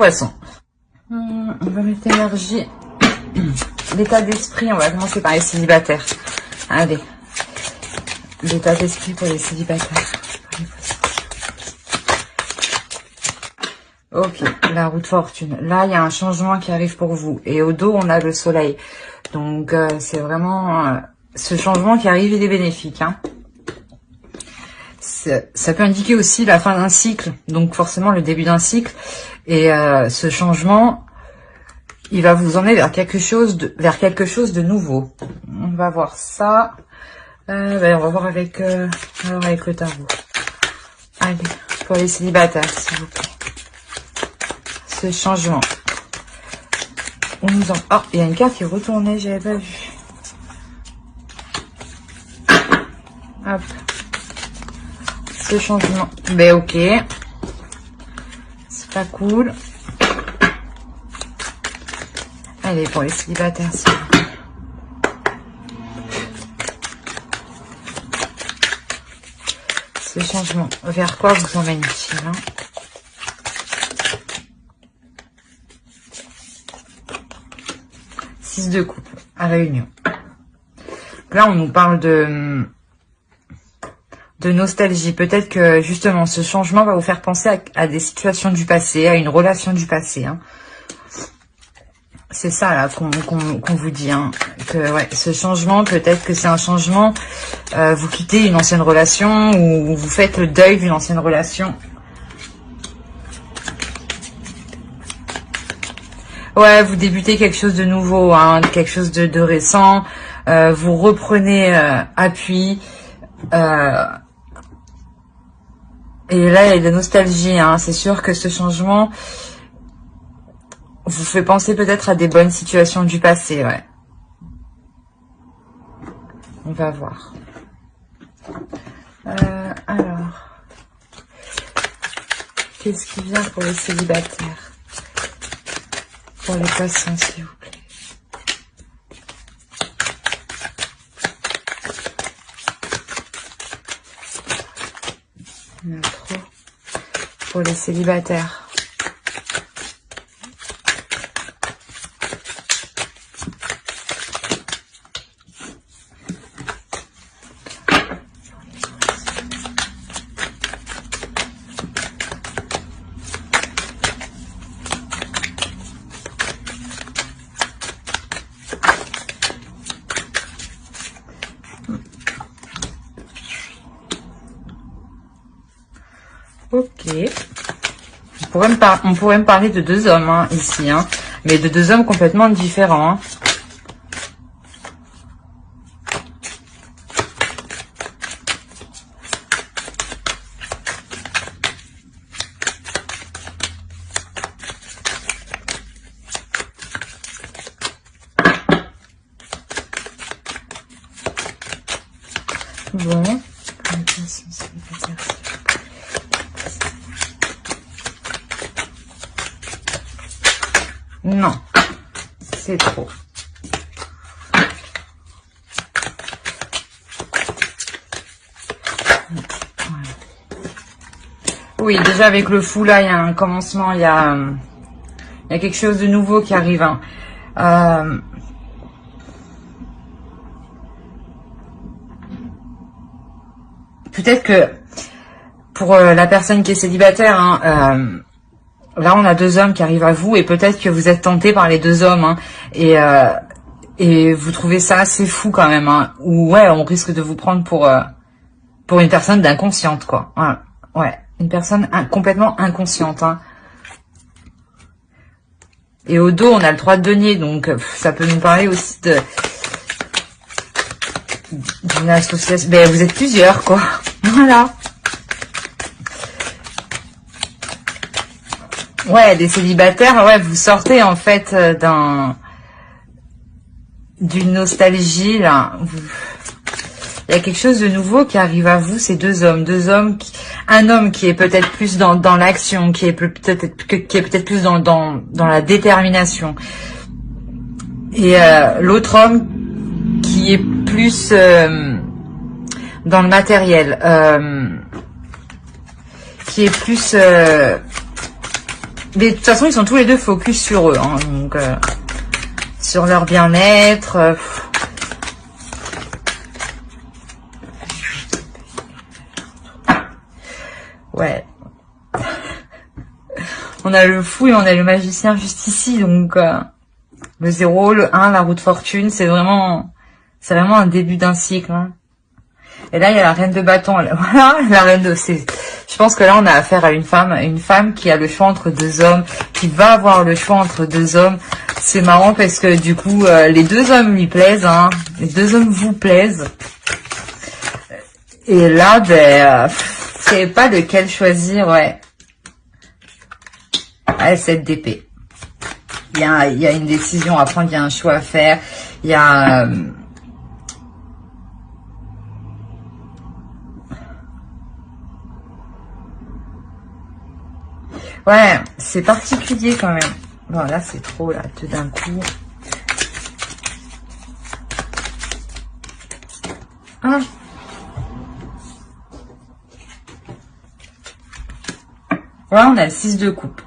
Poisson. On va mettre l'énergie. L'état d'esprit, on va commencer par les célibataires. Allez. L'état d'esprit pour les célibataires. Ok, la roue de fortune. Là, il y a un changement qui arrive pour vous. Et au dos, on a le soleil. Donc, c'est vraiment... ce changement qui arrive, il est bénéfique. Hein. Ça peut indiquer aussi la fin d'un cycle. Donc, forcément, le début d'un cycle. Et ce changement, il va vous emmener vers quelque chose de nouveau. On va voir ça. On va voir avec le tarot. Allez, pour les célibataires, s'il vous plaît. Ce changement. On nous en... Oh, il y a une carte qui est retournée, j'avais pas vu. Hop. Ce changement. Ben ok. C'est pas cool. Allez, pour les célibataires, s'il vous plaît. Ce changement. Vers quoi vous emmène-t-il, hein? De couple à réunion. Là, on nous parle de nostalgie. Peut-être que justement, ce changement va vous faire penser à des situations du passé, à une relation du passé. Hein. C'est ça là qu'on vous dit. Hein, que ouais, ce changement, peut-être que c'est un changement. Vous quittez une ancienne relation ou vous faites le deuil d'une ancienne relation. Ouais, vous débutez quelque chose de nouveau, hein, quelque chose de récent. Vous reprenez appui. Et là, il y a de la nostalgie. Hein. C'est sûr que ce changement vous fait penser peut-être à des bonnes situations du passé. Ouais. On va voir. Alors, qu'est-ce qui vient pour les célibataires? Pour les poissons, s'il vous plaît. Il y en a trop. Pour les célibataires. Ok. On pourrait me parler de deux hommes hein, ici, hein, mais de deux hommes complètement différents. Hein. Bon. Non, c'est trop. Oui, déjà avec le fou là, il y a un commencement, il y a quelque chose de nouveau qui arrive. Hein. Peut-être que pour la personne qui est célibataire, hein, là, on a deux hommes qui arrivent à vous et peut-être que vous êtes tenté par les deux hommes hein, et vous trouvez ça assez fou quand même. Hein, ou ouais, on risque de vous prendre pour une personne d'inconsciente quoi. Voilà. Ouais, une personne complètement inconsciente. Hein. Et au dos, on a le 3 de denier, donc ça peut nous parler aussi d'une association. Ben, vous êtes plusieurs quoi. Voilà. Ouais, des célibataires, ouais, vous sortez en fait d'une nostalgie là. Il y a quelque chose de nouveau qui arrive à vous, ces deux hommes, un homme qui est peut-être plus dans l'action, qui est peut-être plus dans la détermination, et l'autre homme qui est plus dans le matériel, qui est plus Mais de toute façon, ils sont tous les deux focus sur eux, hein, donc sur leur bien-être. Ouais. On a le fou et on a le magicien juste ici, donc le 0, le 1, la roue de fortune, c'est vraiment un début d'un cycle. Hein. Et là, il y a la reine de bâton. Voilà, la reine de... Je pense que là, on a affaire à une femme qui a le choix entre deux hommes, qui va avoir le choix entre deux hommes. C'est marrant parce que du coup, les deux hommes lui plaisent, hein. Les deux hommes vous plaisent. Et là, ben, c'est pas lequel choisir, ouais. Ouais, cette d'épée. Il y a une décision à prendre, il y a un choix à faire, il y a... Ouais, c'est particulier quand même. Bon, là, c'est trop, là, tout d'un coup. Ah. Là, on a le 6 de coupe.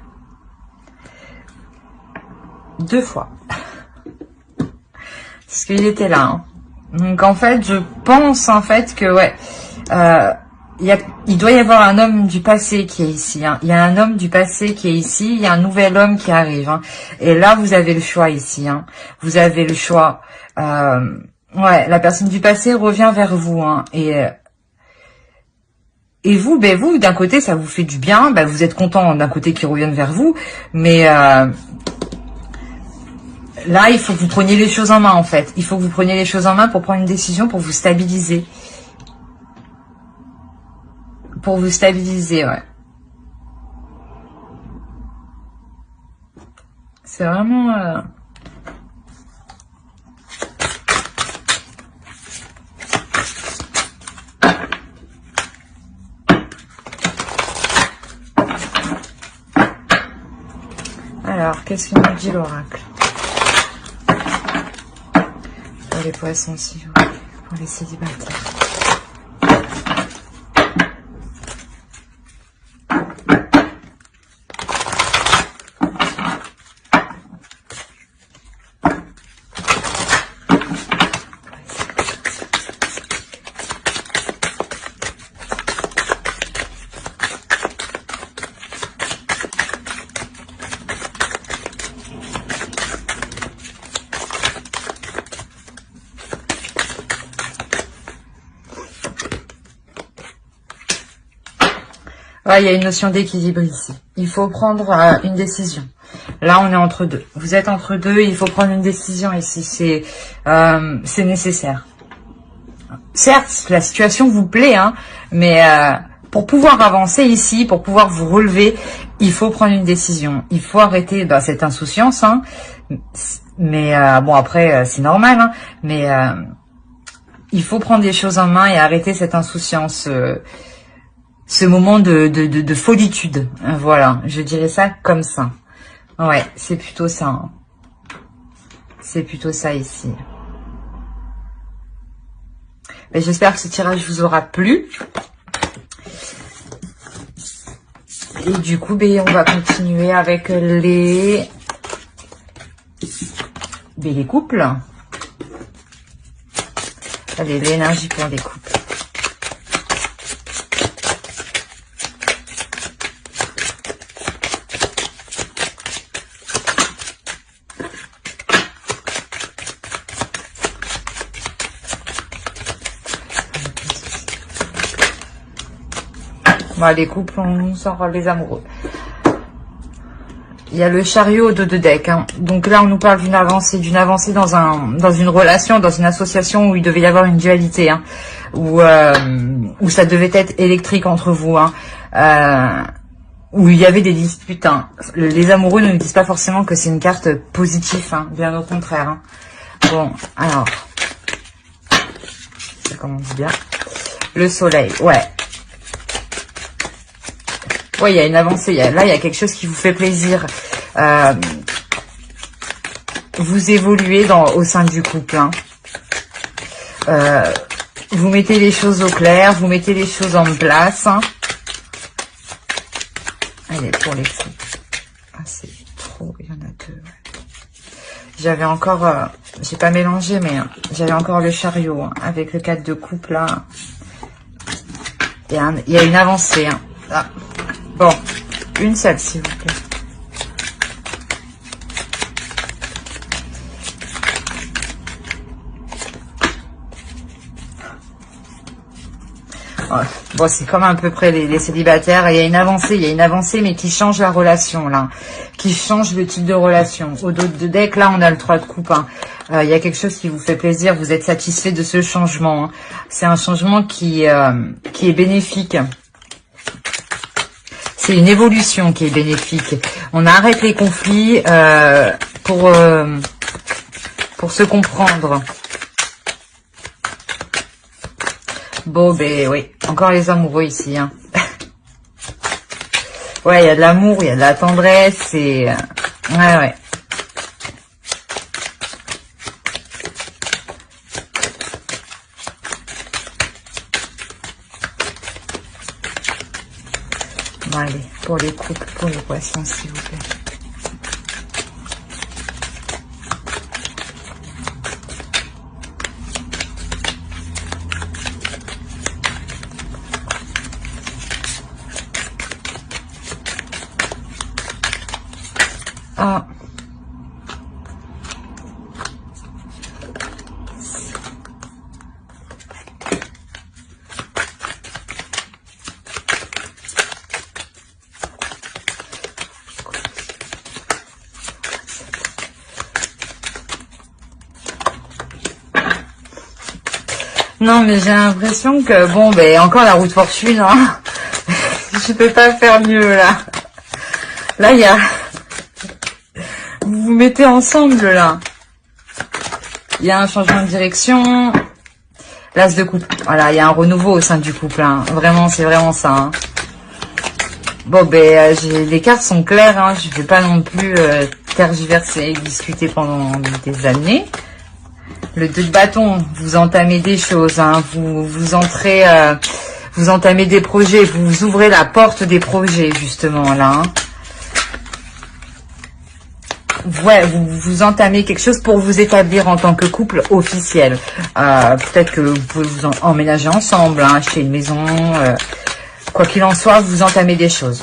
2 fois. Parce qu'il était là. Hein. Donc, en fait, je pense, en fait, que, ouais... il doit y avoir un homme du passé qui est ici. Hein. Il y a un homme du passé qui est ici. Il y a un nouvel homme qui arrive. Hein. Et là, vous avez le choix ici. Hein. Vous avez le choix. Ouais, la personne du passé revient vers vous. Hein. Et vous, ben vous, d'un côté, ça vous fait du bien. Ben, vous êtes content d'un côté qu'ils reviennent vers vous. Mais là, il faut que vous preniez les choses en main, en fait. Il faut que vous preniez les choses en main pour prendre une décision, pour vous stabiliser. Pour vous stabiliser, ouais. C'est vraiment... Alors, qu'est-ce que nous dit l'oracle? Pour les poissons, s'il vous plaît. Pour les célibataires. Ouais, il y a une notion d'équilibre ici. Il faut prendre une décision. Là, on est entre deux. Vous êtes entre deux, il faut prendre une décision ici. C'est nécessaire. Certes, la situation vous plaît, hein, mais pour pouvoir avancer ici, pour pouvoir vous relever, il faut prendre une décision. Il faut arrêter cette insouciance. Hein, mais bon, après, c'est normal. Hein, mais il faut prendre des choses en main et arrêter cette insouciance. Ce moment de folitude. Voilà, je dirais ça comme ça. Ouais, c'est plutôt ça. Hein. C'est plutôt ça ici. J'espère que ce tirage vous aura plu. Et du coup, on va continuer avec les couples. Allez, l'énergie pour les couples. Les couples, on sort les amoureux. Il y a le chariot de deux decks. Hein. Donc là, on nous parle d'une avancée dans une relation, dans une association où il devait y avoir une dualité, hein, où ça devait être électrique entre vous, hein, où il y avait des disputes. Hein. Les amoureux ne nous disent pas forcément que c'est une carte positive, hein, bien au contraire. Hein. Bon, alors, ça commence bien. Le soleil, ouais. Ouais, il y a une avancée. Là, il y a quelque chose qui vous fait plaisir. Vous évoluez au sein du couple. Hein. Vous mettez les choses au clair. Vous mettez les choses en place. Hein. Allez, pour les couples. c'est trop, il y en a deux. Ouais. J'avais encore, j'ai pas mélangé, mais j'avais encore le chariot hein, avec le 4 de coupe là. Il y a une avancée. Hein. Ah. Bon, une seule s'il vous plaît. Bon, c'est comme à peu près les célibataires. Il y a une avancée, mais qui change la relation, là. Qui change le type de relation. Au dos de deck, là, on a le 3 de coupe. Hein. Il y a quelque chose qui vous fait plaisir. Vous êtes satisfait de ce changement. Hein. C'est un changement qui est bénéfique. C'est une évolution qui est bénéfique. On arrête les conflits pour se comprendre. Bon, ben oui, encore les amoureux ici. Hein. Ouais, il y a de l'amour, il y a de la tendresse, et... ouais. Bon, allez, pour les couples, pour les poissons, s'il vous plaît. Ah. Non, mais j'ai l'impression que, bon, ben, encore la roue de fortune, hein. Je peux pas faire mieux, là. Là, il y a... Vous vous mettez ensemble, là. Il y a un changement de direction. L'as de coupe. Voilà, il y a un renouveau au sein du couple, hein. Vraiment, c'est vraiment ça, hein. Bon, ben, les cartes sont claires, hein. Je vais pas non plus tergiverser et discuter pendant des années. Le 2 de bâton, vous entamez des choses, hein. Vous entrez, vous entamez des projets, vous ouvrez la porte des projets, justement, là, hein. Ouais, vous entamez quelque chose pour vous établir en tant que couple officiel. Peut-être que vous pouvez vous emménager ensemble, hein, acheter une maison. Quoi qu'il en soit, vous entamez des choses.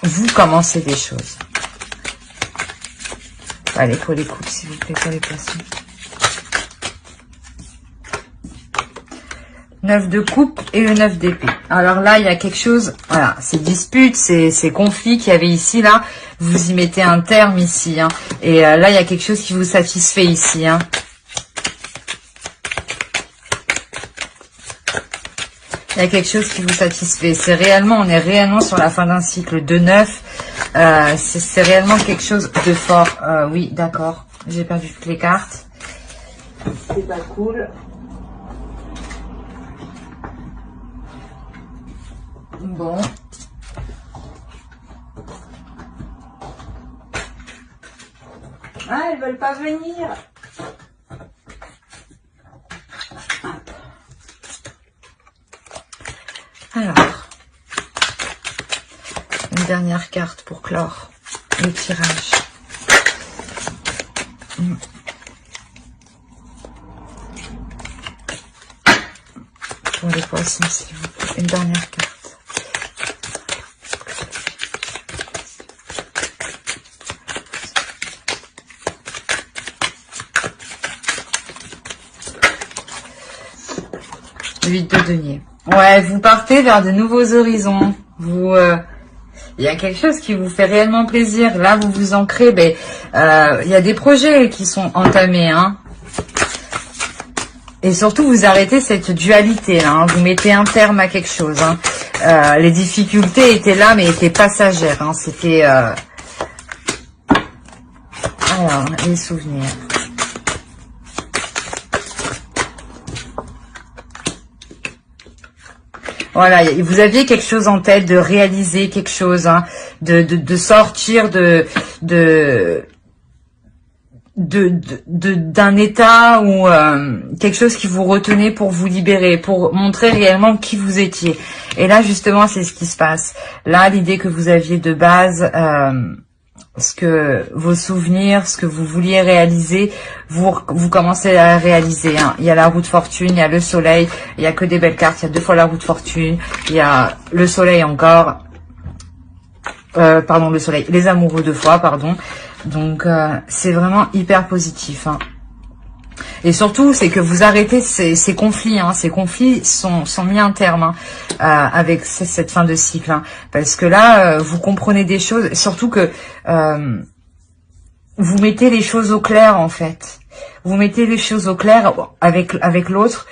Vous commencez des choses. Allez, pour les couples, s'il vous plaît, pour les poissons. 9 de coupe et le 9 d'épée. Alors là, il y a quelque chose, voilà, ces disputes, ces conflits qu'il y avait ici, là, vous y mettez un terme ici, hein. Et là, il y a quelque chose qui vous satisfait ici, hein. Il y a quelque chose qui vous satisfait. C'est réellement, on est réellement sur la fin d'un cycle de 9. C'est réellement quelque chose de fort. Oui, d'accord. J'ai perdu toutes les cartes. C'est pas cool. Bon. Ah, elles veulent pas venir. Alors, une dernière carte pour clore le tirage. Pour les poissons, s'il vous plaît. Une dernière carte. Le 8 de denier. Ouais, vous partez vers de nouveaux horizons. Vous, il y a quelque chose qui vous fait réellement plaisir. Là, vous vous ancrez. Ben, il y a des projets qui sont entamés, hein. Et surtout, vous arrêtez cette dualité, là. Hein. Vous mettez un terme à quelque chose. Hein. Les difficultés étaient là, mais étaient passagères. Hein. C'était. Alors, les souvenirs. Voilà, vous aviez quelque chose en tête, de réaliser quelque chose, hein, de sortir d'un état ou quelque chose qui vous retenait pour vous libérer, pour montrer réellement qui vous étiez. Et là, justement, c'est ce qui se passe. Là, l'idée que vous aviez de base, vos souvenirs, ce que vous vouliez réaliser, vous commencez à réaliser. Hein. Il y a la roue de fortune, il y a le soleil, il y a que des belles cartes. Il y a 2 fois la roue de fortune, il y a le soleil encore. Pardon, le soleil, les amoureux 2 fois, pardon. Donc, c'est vraiment hyper positif. Hein. Et surtout, c'est que vous arrêtez ces conflits. Hein. Ces conflits sont mis un terme hein, avec cette fin de cycle. Hein. Parce que là, vous comprenez des choses. Surtout que vous mettez les choses au clair, en fait. Vous mettez les choses au clair avec l'autre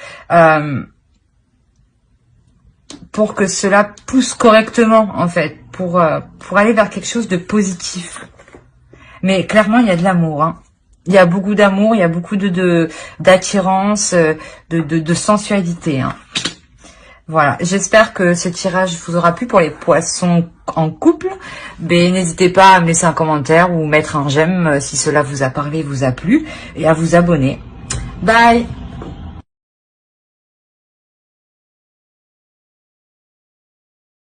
pour que cela pousse correctement, en fait. Pour aller vers quelque chose de positif. Mais clairement, il y a de l'amour. Hein. Il y a beaucoup d'amour, il y a beaucoup d'attirance, de sensualité. Hein. Voilà, j'espère que ce tirage vous aura plu pour les poissons en couple. Mais n'hésitez pas à me laisser un commentaire ou mettre un j'aime si cela vous a parlé, vous a plu. Et à vous abonner. Bye!